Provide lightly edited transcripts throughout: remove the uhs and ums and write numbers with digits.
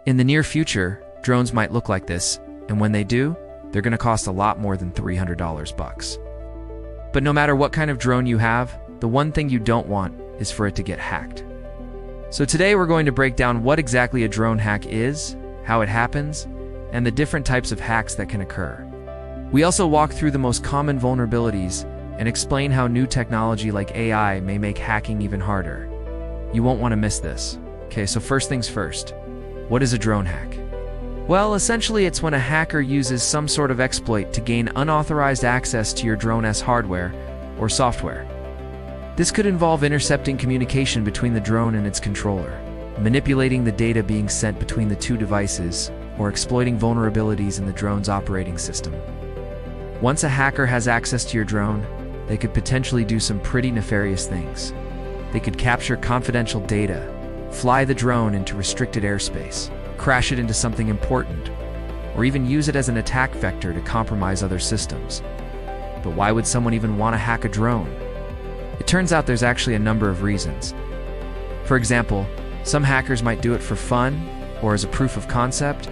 In the near future, drones might look like this, and when they do, they're going to cost a lot more than $300 bucks. But no matter what kind of drone you have, the one thing you don't want is for it to get hacked. So today we're going to break down what exactly a drone hack is, how it happens, and the different types of hacks that can occur. We also walk through the most common vulnerabilities and explain how new technology like AI may make hacking even harder. You won't want to miss this. Okay, so first things first. What is a drone hack? Well, essentially it's when a hacker uses some sort of exploit to gain unauthorized access to your drone's hardware or software. This could involve intercepting communication between the drone and its controller, manipulating the data being sent between the two devices, or exploiting vulnerabilities in the drone's operating system. Once a hacker has access to your drone, they could potentially do some pretty nefarious things. They could capture confidential data, fly the drone into restricted airspace, crash it into something important, or even use it as an attack vector to compromise other systems. But why would someone even want to hack a drone? It turns out there's actually a number of reasons. For example, some hackers might do it for fun or as a proof of concept,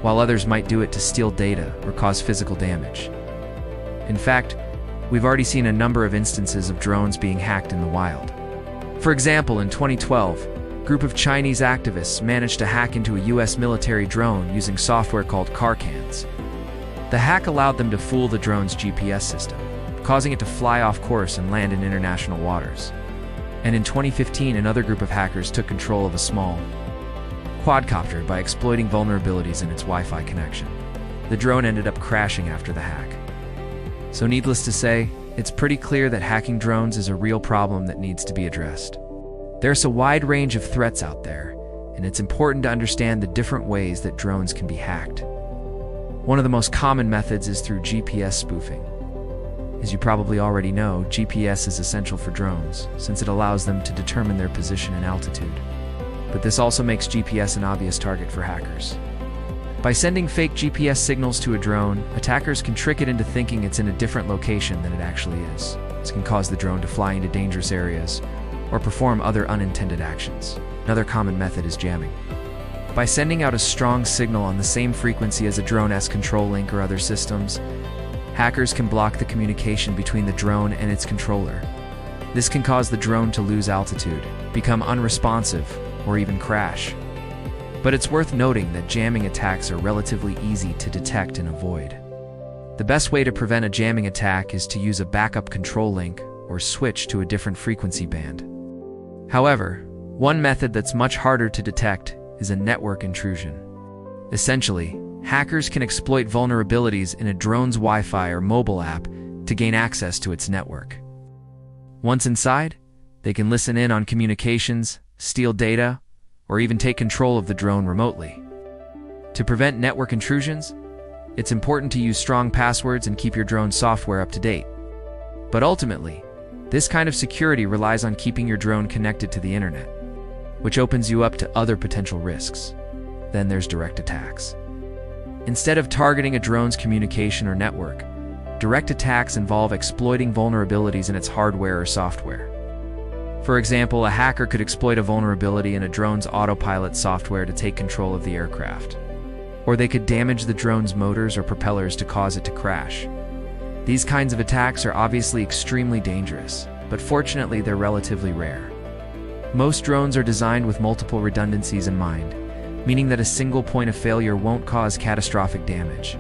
while others might do it to steal data or cause physical damage. In fact, we've already seen a number of instances of drones being hacked in the wild. For example, in 2012, a group of Chinese activists managed to hack into a US military drone using software called CarCans. The hack allowed them to fool the drone's GPS system, causing it to fly off course and land in international waters. And in 2015, another group of hackers took control of a small quadcopter by exploiting vulnerabilities in its Wi-Fi connection. The drone ended up crashing after the hack. So needless to say, it's pretty clear that hacking drones is a real problem that needs to be addressed. There's a wide range of threats out there, and it's important to understand the different ways that drones can be hacked. One of the most common methods is through GPS spoofing. As you probably already know, GPS is essential for drones, since it allows them to determine their position and altitude. But this also makes GPS an obvious target for hackers. By sending fake GPS signals to a drone, attackers can trick it into thinking it's in a different location than it actually is. This can cause the drone to fly into dangerous areas or perform other unintended actions. Another common method is jamming. By sending out a strong signal on the same frequency as a drone's control link or other systems, hackers can block the communication between the drone and its controller. This can cause the drone to lose altitude, become unresponsive, or even crash. But it's worth noting that jamming attacks are relatively easy to detect and avoid. The best way to prevent a jamming attack is to use a backup control link or switch to a different frequency band. However, one method that's much harder to detect is a network intrusion. Essentially, hackers can exploit vulnerabilities in a drone's Wi-Fi or mobile app to gain access to its network. Once inside, they can listen in on communications, steal data, or even take control of the drone remotely. To prevent network intrusions, it's important to use strong passwords and keep your drone software up to date. But ultimately, this kind of security relies on keeping your drone connected to the internet, which opens you up to other potential risks. Then there's direct attacks. Instead of targeting a drone's communication or network, direct attacks involve exploiting vulnerabilities in its hardware or software. For example, a hacker could exploit a vulnerability in a drone's autopilot software to take control of the aircraft. Or they could damage the drone's motors or propellers to cause it to crash. These kinds of attacks are obviously extremely dangerous, but fortunately they're relatively rare. Most drones are designed with multiple redundancies in mind, meaning that a single point of failure won't cause catastrophic damage.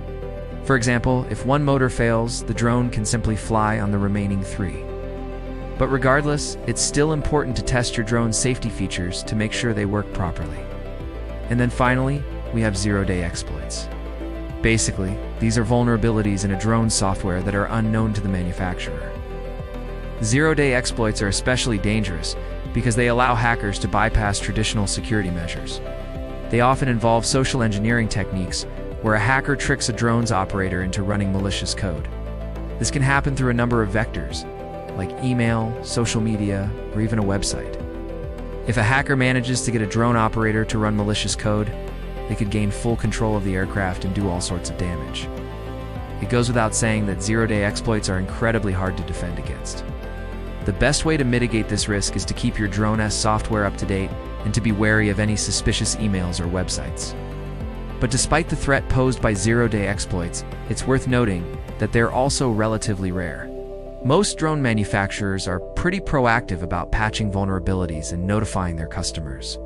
For example, if one motor fails, the drone can simply fly on the remaining 3. But regardless, it's still important to test your drone's safety features to make sure they work properly. And then finally, we have zero-day exploits. Basically, these are vulnerabilities in a drone software that are unknown to the manufacturer. Zero-day exploits are especially dangerous because they allow hackers to bypass traditional security measures. They often involve social engineering techniques where a hacker tricks a drone's operator into running malicious code. This can happen through a number of vectors, like email, social media, or even a website. If a hacker manages to get a drone operator to run malicious code, they could gain full control of the aircraft and do all sorts of damage. It goes without saying that zero-day exploits are incredibly hard to defend against. The best way to mitigate this risk is to keep your drone's software up to date and to be wary of any suspicious emails or websites. But despite the threat posed by zero-day exploits, it's worth noting that they're also relatively rare. Most drone manufacturers are pretty proactive about patching vulnerabilities and notifying their customers.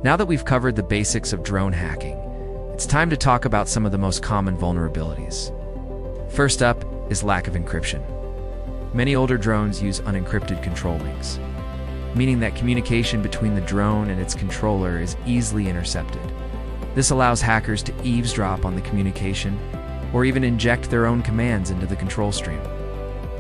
Now that we've covered the basics of drone hacking, it's time to talk about some of the most common vulnerabilities. First up is lack of encryption. Many older drones use unencrypted control links, meaning that communication between the drone and its controller is easily intercepted. This allows hackers to eavesdrop on the communication or even inject their own commands into the control stream.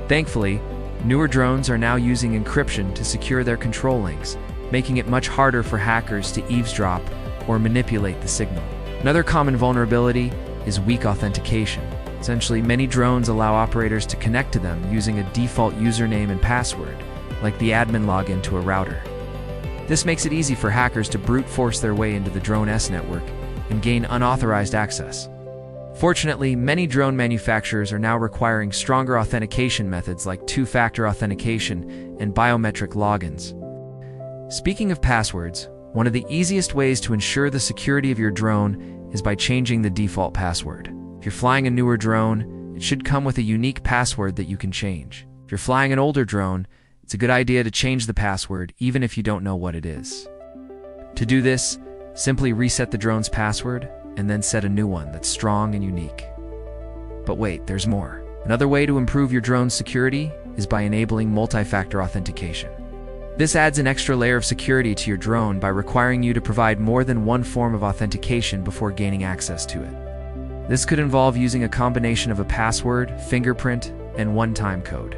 Thankfully, newer drones are now using encryption to secure their control links, making it much harder for hackers to eavesdrop or manipulate the signal. Another common vulnerability is weak authentication. Essentially, many drones allow operators to connect to them using a default username and password, like the admin login to a router. This makes it easy for hackers to brute force their way into the drone's network and gain unauthorized access. Fortunately, many drone manufacturers are now requiring stronger authentication methods like two-factor authentication and biometric logins. Speaking of passwords, one of the easiest ways to ensure the security of your drone is by changing the default password. If you're flying a newer drone, it should come with a unique password that you can change. If you're flying an older drone, it's a good idea to change the password even if you don't know what it is. To do this, simply reset the drone's password and then set a new one that's strong and unique. But wait, there's more. Another way to improve your drone's security is by enabling multi-factor authentication. This adds an extra layer of security to your drone by requiring you to provide more than one form of authentication before gaining access to it. This could involve using a combination of a password, fingerprint, and one-time code.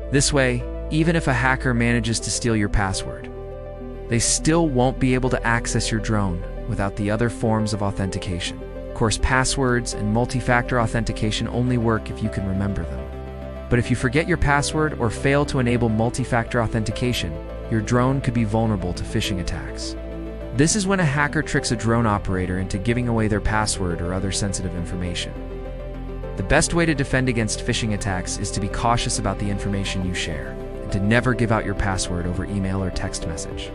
This way, even if a hacker manages to steal your password, they still won't be able to access your drone without the other forms of authentication. Of course, passwords and multi-factor authentication only work if you can remember them. But if you forget your password or fail to enable multi-factor authentication, your drone could be vulnerable to phishing attacks. This is when a hacker tricks a drone operator into giving away their password or other sensitive information. The best way to defend against phishing attacks is to be cautious about the information you share, and to never give out your password over email or text message.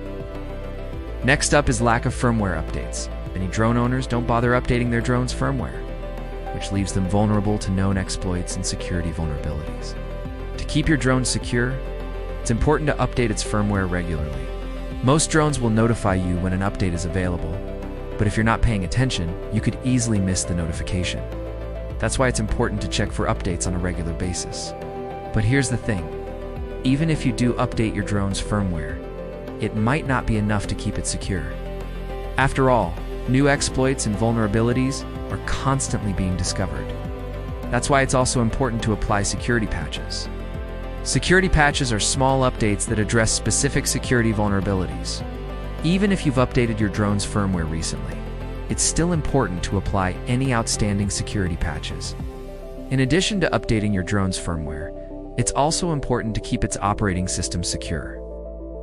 Next up is lack of firmware updates. Many drone owners don't bother updating their drone's firmware, which leaves them vulnerable to known exploits and security vulnerabilities. To keep your drone secure, it's important to update its firmware regularly. Most drones will notify you when an update is available, but if you're not paying attention, you could easily miss the notification. That's why it's important to check for updates on a regular basis. But here's the thing. Even if you do update your drone's firmware, it might not be enough to keep it secure. After all, new exploits and vulnerabilities are constantly being discovered. That's why it's also important to apply security patches. Security patches are small updates that address specific security vulnerabilities. Even if you've updated your drone's firmware recently, it's still important to apply any outstanding security patches. In addition to updating your drone's firmware, it's also important to keep its operating system secure.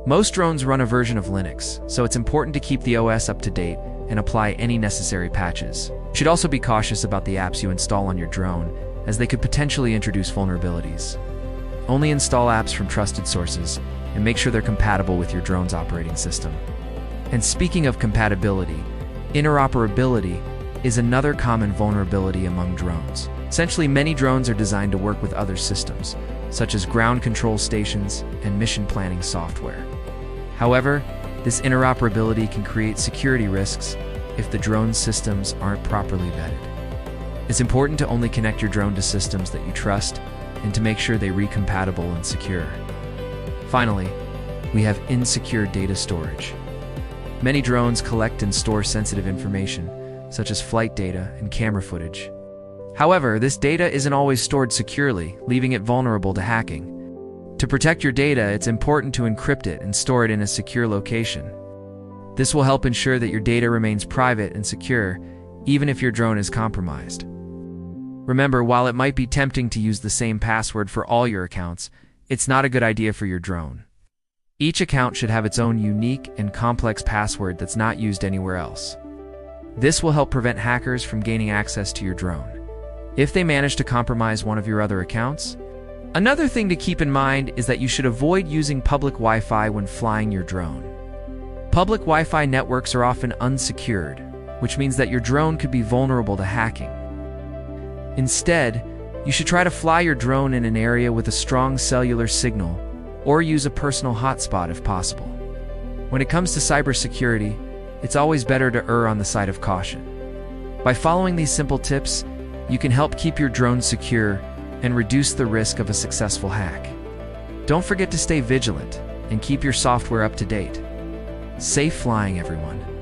Most drones run a version of Linux, so it's important to keep the OS up to date and apply any necessary patches. You should also be cautious about the apps you install on your drone, as they could potentially introduce vulnerabilities. Only install apps from trusted sources and make sure they're compatible with your drone's operating system. And speaking of compatibility, interoperability is another common vulnerability among drones. Essentially, many drones are designed to work with other systems, such as ground control stations and mission planning software. However, this interoperability can create security risks if the drone's systems aren't properly vetted. It's important to only connect your drone to systems that you trust and to make sure they are compatible and secure. Finally, we have insecure data storage. Many drones collect and store sensitive information, such as flight data and camera footage. However, this data isn't always stored securely, leaving it vulnerable to hacking. To protect your data, it's important to encrypt it and store it in a secure location. This will help ensure that your data remains private and secure, even if your drone is compromised. Remember, while it might be tempting to use the same password for all your accounts, it's not a good idea for your drone. Each account should have its own unique and complex password that's not used anywhere else. This will help prevent hackers from gaining access to your drone if they manage to compromise one of your other accounts. Another thing to keep in mind is that you should avoid using public Wi-Fi when flying your drone. Public Wi-Fi networks are often unsecured, which means that your drone could be vulnerable to hacking. Instead, you should try to fly your drone in an area with a strong cellular signal, or use a personal hotspot if possible. When it comes to cybersecurity, it's always better to err on the side of caution. By following these simple tips, you can help keep your drone secure and reduce the risk of a successful hack. Don't forget to stay vigilant and keep your software up to date. Safe flying, everyone.